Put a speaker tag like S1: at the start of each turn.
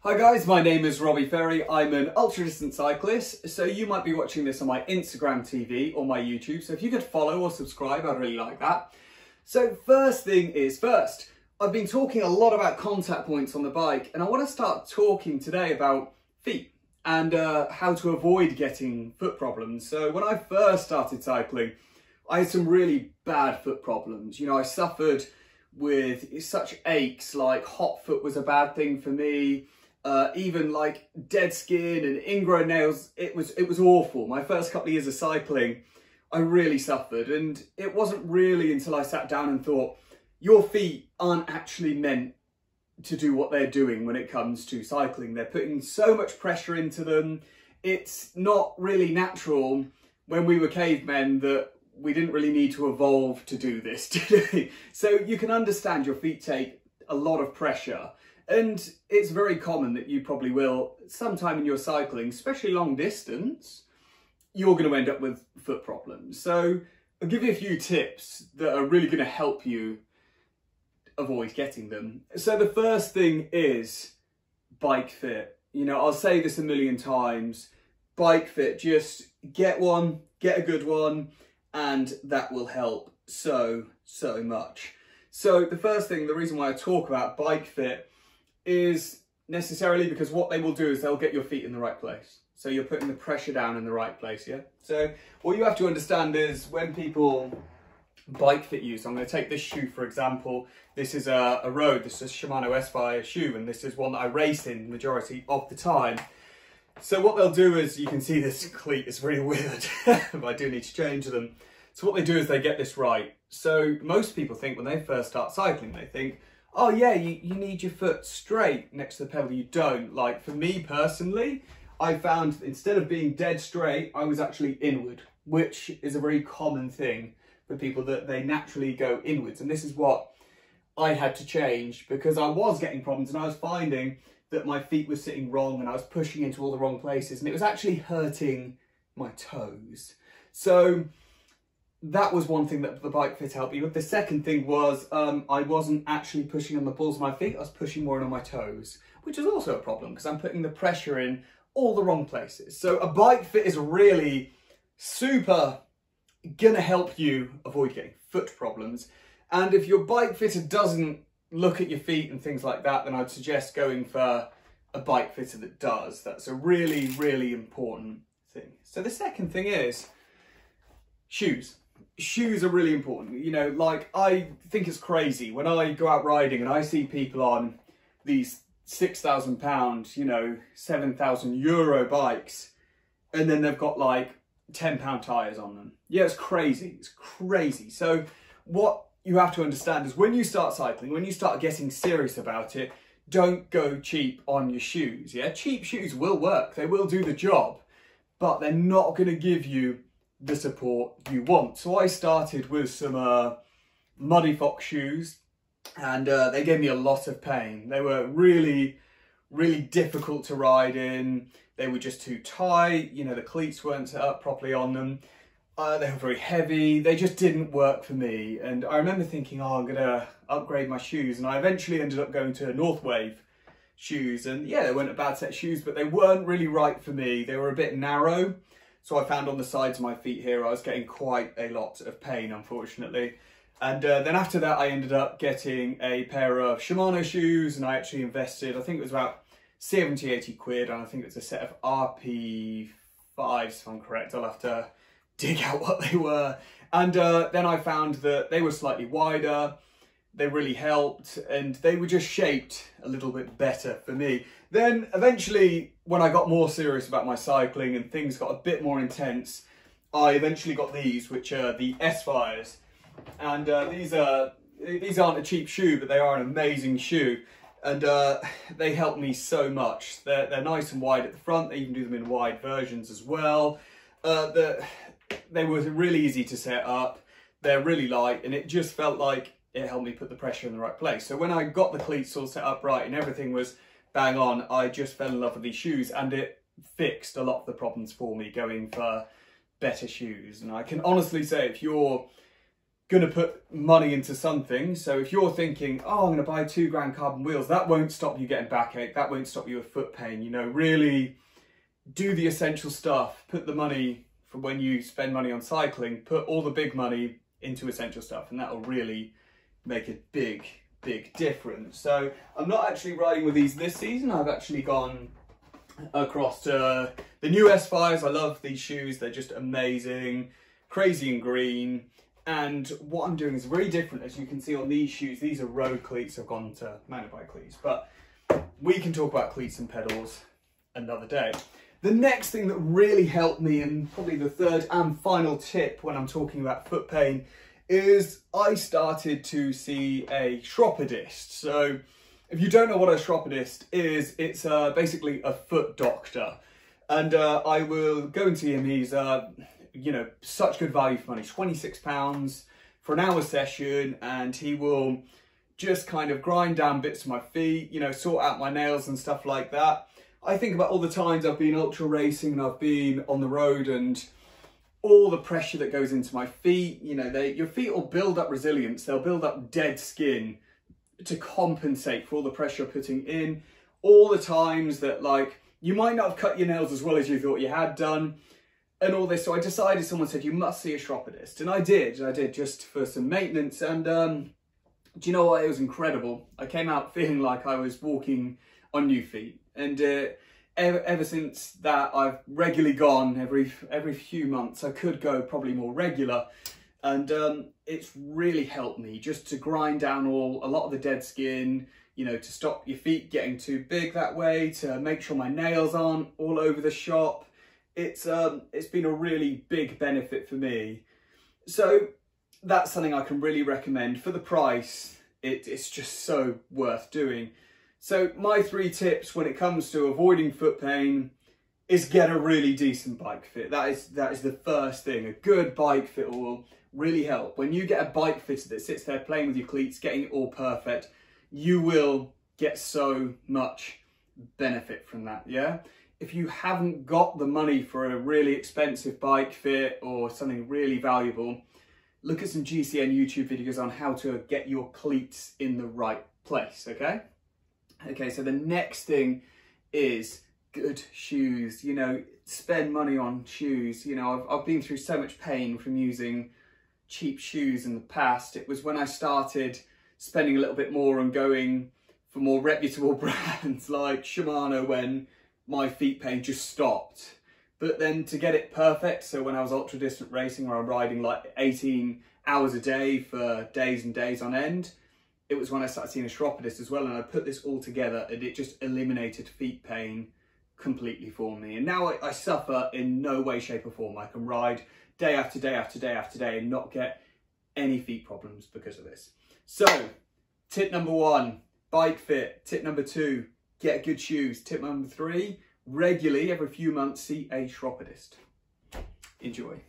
S1: Hi guys, my name is Robbie Ferry. I'm an ultra-distance cyclist, so you might be watching this on my Instagram TV or my YouTube, so if you could follow or subscribe, I'd really like that. So first thing is first, I've been talking a lot about contact points on the bike, and I want to start talking today about feet and how to avoid getting foot problems. So when I first started cycling, I had some really bad foot problems. You know, I suffered with such aches, like hot foot was a bad thing for me. Even like dead skin and ingrown nails, it was awful. My first couple of years of cycling, I really suffered, and it wasn't really until I sat down and thought, your feet aren't actually meant to do what they're doing when it comes to cycling. They're putting so much pressure into them. It's not really natural when we were cavemen that we didn't really need to evolve to do this. So you can understand your feet take a lot of pressure. And it's very common that you probably will, sometime in your cycling, especially long distance, you're going to end up with foot problems. So I'll give you a few tips that are really going to help you avoid getting them. So the first thing is bike fit. You know, I'll say this a million times, bike fit, just get one, get a good one, and that will help so much. So the first thing, the reason why I talk about bike fit is necessarily because what they will do is they'll get your feet in the right place. So you're putting the pressure down in the right place, yeah? So what you have to understand is when people bike fit you, so I'm going to take this shoe for example. This is a road, this is a Shimano S-Fire shoe, and this is one that I race in the majority of the time. So what they'll do is, you can see this cleat is really weird, but I do need to change them. So what they do is they get this right. So most people think when they first start cycling, they think, oh yeah, you need your foot straight next to the pedal. You don't. Like for me personally, I found instead of being dead straight, I was actually inward, which is a very common thing for people, that they naturally go inwards. And this is what I had to change, because I was getting problems and I was finding that my feet were sitting wrong and I was pushing into all the wrong places, and it was actually hurting my toes. So that was one thing that the bike fit helped me with. The second thing was I wasn't actually pushing on the balls of my feet, I was pushing more in on my toes, which is also a problem because I'm putting the pressure in all the wrong places. So a bike fit is really super gonna help you avoid getting foot problems. And if your bike fitter doesn't look at your feet and things like that, then I'd suggest going for a bike fitter that does. That's a really important thing. So the second thing is shoes. Shoes are really important. You know, like I think it's crazy when I go out riding and I see people on these £6,000, you know, €7,000 bikes, and then they've got like £10 tyres on them. Yeah, it's crazy. It's crazy. So what you have to understand is when you start cycling, when you start getting serious about it, don't go cheap on your shoes. Yeah, cheap shoes will work. They will do the job, but they're not going to give you the support you want. So I started with some Muddy Fox shoes, and they gave me a lot of pain. They were really difficult to ride in. They were just too tight, you know, the cleats weren't set up properly on them. They were very heavy, they just didn't work for me. And I remember thinking, oh, I'm gonna upgrade my shoes, and I eventually ended up going to Northwave shoes, and yeah, they weren't a bad set of shoes, but they weren't really right for me. They were a bit narrow. So I found on the sides of my feet here, I was getting quite a lot of pain, unfortunately. And then after that, I ended up getting a pair of Shimano shoes, and I actually invested, I think it was about 70, 80 quid, and I think it's a set of RP5s, if I'm correct. I'll have to dig out what they were. And then I found that they were slightly wider, they really helped, and they were just shaped a little bit better for me. Then eventually, when I got more serious about my cycling and things got a bit more intense, I eventually got these, which are the S-Fires. And these aren't a cheap shoe, but they are an amazing shoe. And they help me so much. They're nice and wide at the front. They even do them in wide versions as well. They were really easy to set up. They're really light, and it just felt like it helped me put the pressure in the right place. So when I got the cleats all set up right and everything was bang on, I just fell in love with these shoes, and it fixed a lot of the problems for me going for better shoes. And I can honestly say, if you're going to put money into something. So if you're thinking, oh, I'm going to buy £2 carbon wheels, that won't stop you getting backache. That won't stop you with foot pain. You know, really do the essential stuff. Put the money from when you spend money on cycling, put all the big money into essential stuff, and that'll really make a big difference. So I'm not actually riding with these this season. I've actually gone across to the new S5s. I love these shoes. They're just amazing, crazy and green. And what I'm doing is very different. As you can see on these shoes, these are road cleats. I've gone to mountain bike cleats, but we can talk about cleats and pedals another day. The next thing that really helped me, and probably the third and final tip when I'm talking about foot pain, is I started to see a chiropodist. So if you don't know what a chiropodist is, it's basically a foot doctor. And I will go and see him. He's, you know, such good value for money, £26 for an hour session. And he will just kind of grind down bits of my feet, you know, sort out my nails and stuff like that. I think about all the times I've been ultra racing and I've been on the road and all the pressure that goes into my feet. You know, your feet will build up resilience. They'll build up dead skin to compensate for all the pressure putting in. All the times that, like, you might not have cut your nails as well as you thought you had done and all this. So I decided, someone said, you must see a chiropodist. And I did just for some maintenance. And do you know what? It was incredible. I came out feeling like I was walking on new feet. And ever since that, I've regularly gone every few months. I could go probably more regular, and it's really helped me just to grind down a lot of the dead skin, you know, to stop your feet getting too big that way, to make sure my nails aren't all over the shop. It's been a really big benefit for me. So that's something I can really recommend. For the price, it's just so worth doing. So my 3 tips when it comes to avoiding foot pain is get a really decent bike fit. That is the first thing. A good bike fit will really help. When you get a bike fitter that sits there playing with your cleats, getting it all perfect, you will get so much benefit from that, yeah? If you haven't got the money for a really expensive bike fit or something really valuable, look at some GCN YouTube videos on how to get your cleats in the right place, okay? Okay, so the next thing is good shoes. You know, spend money on shoes. You know, I've been through so much pain from using cheap shoes in the past. It was when I started spending a little bit more and going for more reputable brands like Shimano when my feet pain just stopped. But then to get it perfect, so when I was ultra distant racing where I'm riding like 18 hours a day for days and days on end, it was when I started seeing a chiropodist as well, and I put this all together and it just eliminated feet pain completely for me. And now I suffer in no way, shape or form. I can ride day after day after day after day and not get any feet problems because of this. So tip number 1, bike fit. Tip number 2, get good shoes. Tip number 3, regularly every few months see a chiropodist. Enjoy.